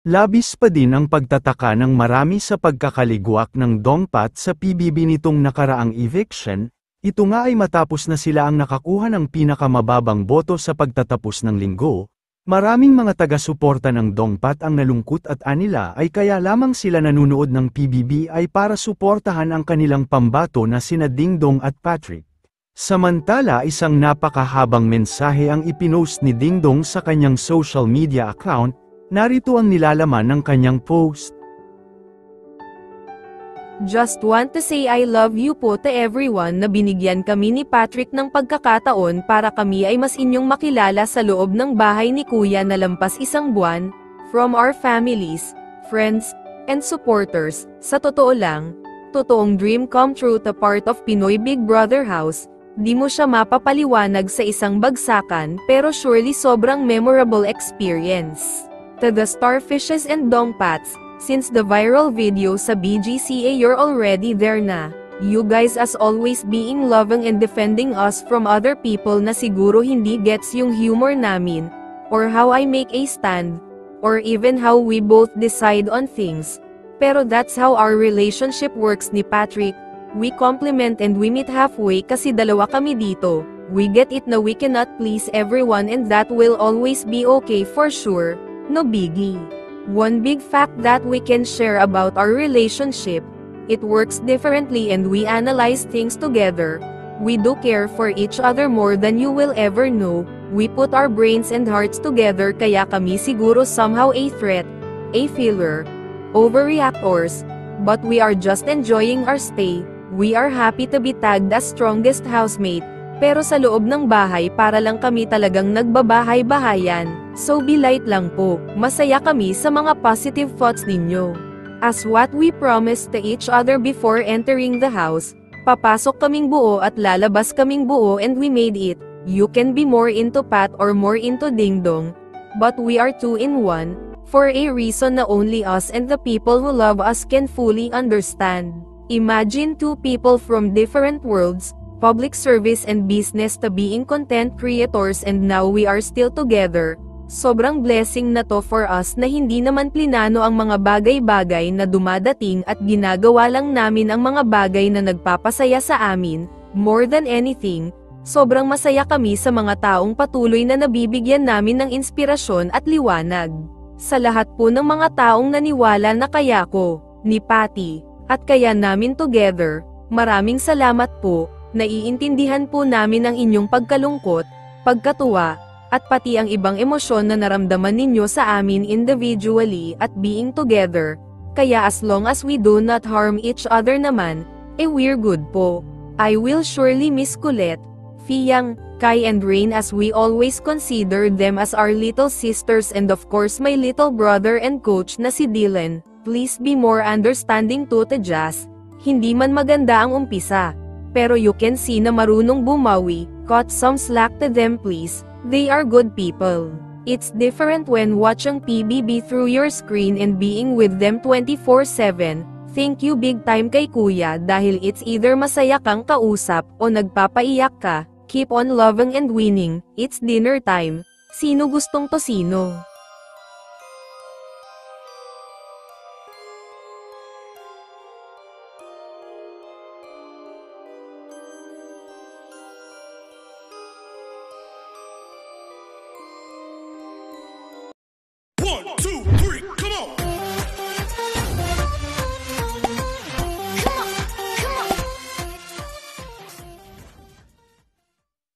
Labis pa din ang pagtataka ng marami sa pagkakaligwak ng Dongpat sa PBB nitong nakaraang eviction, ito nga ay matapos na sila ang nakakuha ng pinakamababang boto sa pagtatapos ng linggo. Maraming mga taga-suporta ng Dongpat ang nalungkot at anila ay kaya lamang sila nanunood ng PBB ay para suportahan ang kanilang pambato na sina Dingdong at Patrick. Samantala isang napakahabang mensahe ang ipinost ni Dingdong sa kanyang social media account. Narito ang nilalaman ng kanyang post. Just want to say I love you po to everyone na binigyan kami ni Patrick ng pagkakataon para kami ay mas inyong makilala sa loob ng bahay ni Kuya na lampas isang buwan, from our families, friends, and supporters. Sa totoo lang, totoong dream come true to part of Pinoy Big Brother House. Di mo siya mapapaliwanag sa isang bagsakan pero surely sobrang memorable experience. To the Starfishes and Dongpats, since the viral video sa BGCA you're already there na. You guys as always being loving and defending us from other people na siguro hindi gets yung humor namin, or how I make a stand, or even how we both decide on things. Pero that's how our relationship works ni Patrick. We compliment and we meet halfway kasi dalawa kami dito. We get it na we cannot please everyone and that will always be okay for sure. No biggie. One big fact that we can share about our relationship, it works differently and we analyze things together. We do care for each other more than you will ever know. We put our brains and hearts together kaya kami siguro somehow a threat, a filler, overreactors, but we are just enjoying our stay. We are happy to be tagged as strongest housemate. Pero sa loob ng bahay para lang kami talagang nagbabahay-bahayan. So be light lang po, masaya kami sa mga positive thoughts ninyo. As what we promised to each other before entering the house, papasok kaming buo at lalabas kaming buo and we made it. You can be more into Pat or more into Dingdong, but we are two in one, for a reason na only us and the people who love us can fully understand. Imagine two people from different worlds, public service and business to being content creators and now we are still together. Sobrang blessing na to for us na hindi naman plinano ang mga bagay-bagay na dumadating at ginagawa lang namin ang mga bagay na nagpapasaya sa amin. More than anything, sobrang masaya kami sa mga taong patuloy na nabibigyan namin ng inspirasyon at liwanag. Sa lahat po ng mga taong naniwala na kaya ko, ni Patty, at kaya namin together, maraming salamat po. Naiintindihan po namin ang inyong pagkalungkot, pagkatuwa, at pati ang ibang emosyon na naramdaman ninyo sa amin individually at being together. Kaya as long as we do not harm each other naman, we're good po. I will surely miss Colette, Fiyang, Kai and Rain as we always consider them as our little sisters and of course my little brother and coach na si Dylan. Please be more understanding to Jazz. Hindi man maganda ang umpisa. Pero you can see na marunong bumawi, cut some slack to them please, they are good people. It's different when watching PBB through your screen and being with them 24/7. Thank you big time kay Kuya dahil it's either masaya kang kausap o nagpapaiyak ka. Keep on loving and winning, it's dinner time. Sino gustong tosino?